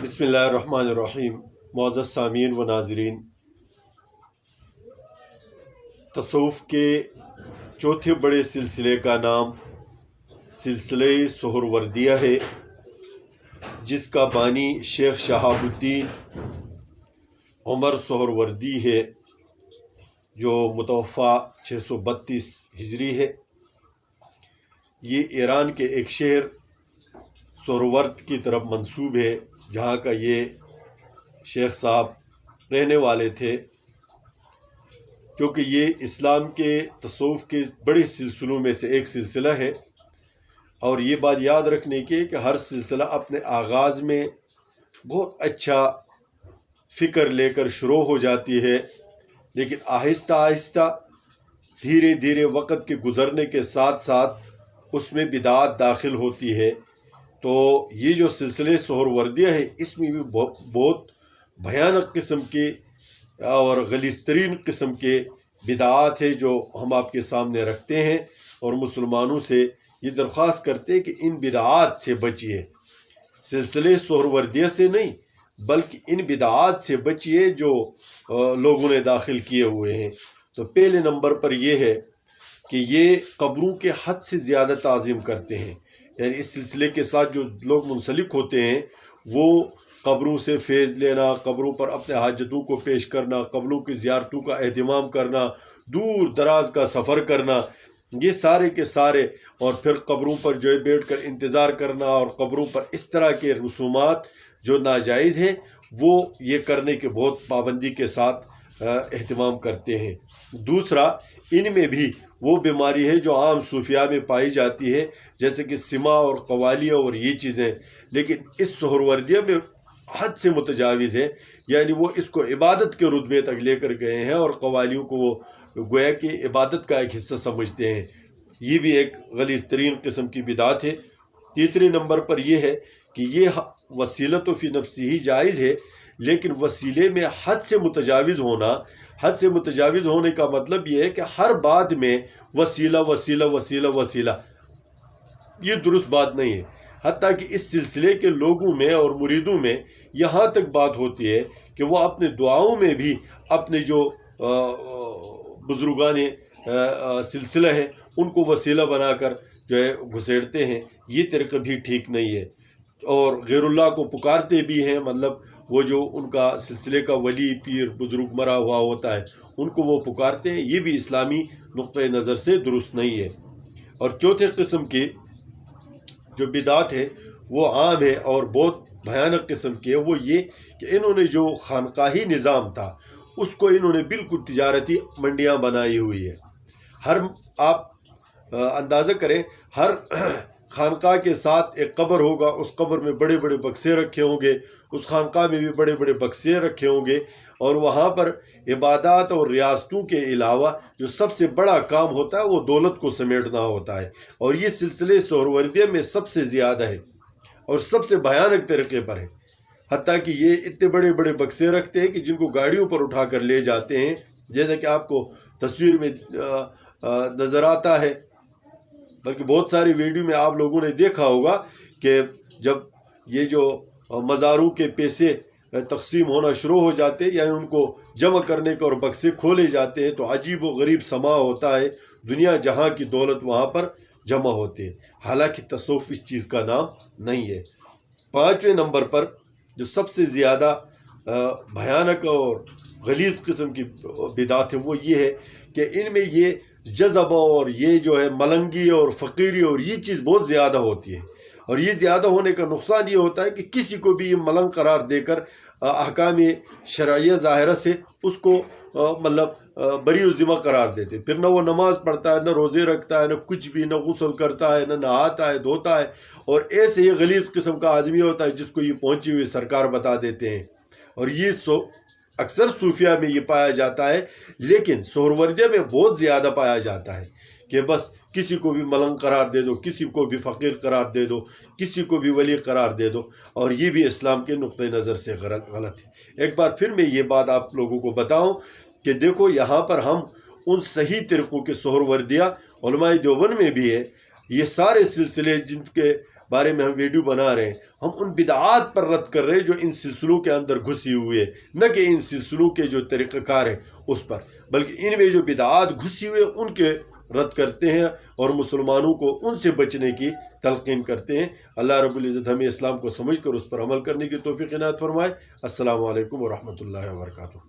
بسم اللہ الرحمن الرحیم۔ معزز سامعین و ناظرین، تصوف کے چوتھے بڑے سلسلے کا نام سلسلہ سہروردیہ ہے، جس کا بانی شیخ شہاب الدین عمر سہروردی ہے، جو متوفی 632 ہجری ہے۔ یہ ایران کے ایک شہر سہرورد کی طرف منسوب ہے، جہاں کا یہ شیخ صاحب رہنے والے تھے، کیونکہ یہ اسلام کے تصوف کے بڑے سلسلوں میں سے ایک سلسلہ ہے۔ اور یہ بات یاد رکھنے کی کہ ہر سلسلہ اپنے آغاز میں بہت اچھا فکر لے کر شروع ہو جاتی ہے، لیکن آہستہ آہستہ دھیرے دھیرے وقت کے گزرنے کے ساتھ ساتھ اس میں بدعات داخل ہوتی ہے۔ تو یہ جو سلسلے سہروردیہ ہے، اس میں بھی بہت بھیانک قسم کے اور غلیظ ترین قسم کے بدعات ہے، جو ہم آپ کے سامنے رکھتے ہیں اور مسلمانوں سے یہ درخواست کرتے ہیں کہ ان بدعات سے بچیے، سلسلے سہروردیہ سے نہیں بلکہ ان بدعات سے بچیے جو لوگوں نے داخل کیے ہوئے ہیں۔ تو پہلے نمبر پر یہ ہے کہ یہ قبروں کے حد سے زیادہ تعظیم کرتے ہیں، یعنی اس سلسلے کے ساتھ جو لوگ منسلک ہوتے ہیں وہ قبروں سے فیض لینا، قبروں پر اپنے حاجتوں کو پیش کرنا، قبروں کی زیارتوں کا اہتمام کرنا، دور دراز کا سفر کرنا، یہ سارے کے سارے، اور پھر قبروں پر جو ہے بیٹھ کر انتظار کرنا، اور قبروں پر اس طرح کے رسومات جو ناجائز ہیں وہ یہ کرنے کے بہت پابندی کے ساتھ اہتمام کرتے ہیں۔ دوسرا، ان میں بھی وہ بیماری ہے جو عام صوفیاء میں پائی جاتی ہے، جیسے کہ سما اور قوالیہ اور یہ چیزیں، لیکن اس سہروردیہ میں حد سے متجاوز ہے، یعنی وہ اس کو عبادت کے رتبے تک لے کر گئے ہیں، اور قوالیوں کو وہ گویا کہ عبادت کا ایک حصہ سمجھتے ہیں۔ یہ بھی ایک غلیظ ترین قسم کی بدعت ہے۔ تیسرے نمبر پر یہ ہے کہ یہ وسیلہ تو فی نفسی ہی جائز ہے، لیکن وسیلے میں حد سے متجاوز ہونا، حد سے متجاوز ہونے کا مطلب یہ ہے کہ ہر بات میں وسیلہ وسیلہ وسیلہ وسیلہ، یہ درست بات نہیں ہے۔ حتیٰ کہ اس سلسلے کے لوگوں میں اور مریدوں میں یہاں تک بات ہوتی ہے کہ وہ اپنے دعاؤں میں بھی اپنے جو بزرگان سلسلہ ہے ان کو وسیلہ بنا کر جو ہے گھسیڑتے ہیں۔ یہ طریقہ بھی ٹھیک نہیں ہے، اور غیر اللہ کو پکارتے بھی ہیں، مطلب وہ جو ان کا سلسلے کا ولی پیر بزرگ مرا ہوا ہوتا ہے ان کو وہ پکارتے ہیں، یہ بھی اسلامی نقطۂ نظر سے درست نہیں ہے۔ اور چوتھے قسم کی جو بدعت ہے وہ عام ہے اور بہت بھیانک قسم کی ہے، وہ یہ کہ انہوں نے جو خانقاہی نظام تھا اس کو انہوں نے بالکل تجارتی منڈیاں بنائی ہوئی ہے۔ آپ اندازہ کریں، ہر خانقاہ کے ساتھ ایک قبر ہوگا، اس قبر میں بڑے بڑے بکسے رکھے ہوں گے، اس خانقاہ میں بھی بڑے بڑے بکسے رکھے ہوں گے، اور وہاں پر عبادات اور ریاستوں کے علاوہ جو سب سے بڑا کام ہوتا ہے وہ دولت کو سمیٹنا ہوتا ہے، اور یہ سلسلے سہروردیہ میں سب سے زیادہ ہے اور سب سے بھیانک طریقے پر ہے۔ حتیٰ کہ یہ اتنے بڑے بڑے بکسے رکھتے ہیں کہ جن کو گاڑیوں پر اٹھا کر لے جاتے ہیں، جیسا کہ آپ کو تصویر میں نظر آتا ہے، بلکہ بہت ساری ویڈیو میں آپ لوگوں نے دیکھا ہوگا کہ جب یہ جو مزاروں کے پیسے تقسیم ہونا شروع ہو جاتے، یعنی ان کو جمع کرنے کے اور بکسے کھولے جاتے ہیں، تو عجیب و غریب سما ہوتا ہے، دنیا جہاں کی دولت وہاں پر جمع ہوتے ہیں، حالانکہ تصوف اس چیز کا نام نہیں ہے۔ پانچویں نمبر پر جو سب سے زیادہ بھیانک اور غلیظ قسم کی بدعت ہے وہ یہ ہے کہ ان میں یہ جذبہ اور یہ جو ہے ملنگی اور فقیری اور یہ چیز بہت زیادہ ہوتی ہے، اور یہ زیادہ ہونے کا نقصان یہ ہوتا ہے کہ کسی کو بھی یہ ملنگ قرار دے کر احکام شرعیہ ظاہرہ سے اس کو مطلب بری و ذمہ قرار دیتے، پھر نہ وہ نماز پڑھتا ہے، نہ روزے رکھتا ہے، نہ کچھ بھی، نہ غسل کرتا ہے، نہ نہاتا ہے دھوتا ہے، اور ایسے ہی غلیظ قسم کا آدمی ہوتا ہے جس کو یہ پہنچی ہوئی سرکار بتا دیتے ہیں۔ اور یہ اکثر صوفیہ میں یہ پایا جاتا ہے، لیکن سہروردیہ میں بہت زیادہ پایا جاتا ہے کہ بس کسی کو بھی ملنگ قرار دے دو، کسی کو بھی فقیر قرار دے دو، کسی کو بھی ولی قرار دے دو، اور یہ بھی اسلام کے نقطۂ نظر سے غلط ہے۔ ایک بار پھر میں یہ بات آپ لوگوں کو بتاؤں کہ دیکھو، یہاں پر ہم ان صحیح طریقوں کے سہروردیہ علماء دیوبند میں بھی ہے، یہ سارے سلسلے جن کے بارے میں ہم ویڈیو بنا رہے ہیں، ہم ان بدعات پر رد کر رہے ہیں جو ان سلسلوں کے اندر گھسی ہوئی ہے، نہ کہ ان سلسلوں کے جو طریقہ کار ہے اس پر، بلکہ ان میں جو بدعات گھسی ہوئی ہے ان کے رد کرتے ہیں اور مسلمانوں کو ان سے بچنے کی تلقین کرتے ہیں۔ اللہ رب العزت ہمیں اسلام کو سمجھ کر اس پر عمل کرنے کی توفیق عنایت فرمائے۔ السلام علیکم ورحمۃ اللہ وبرکاتہ۔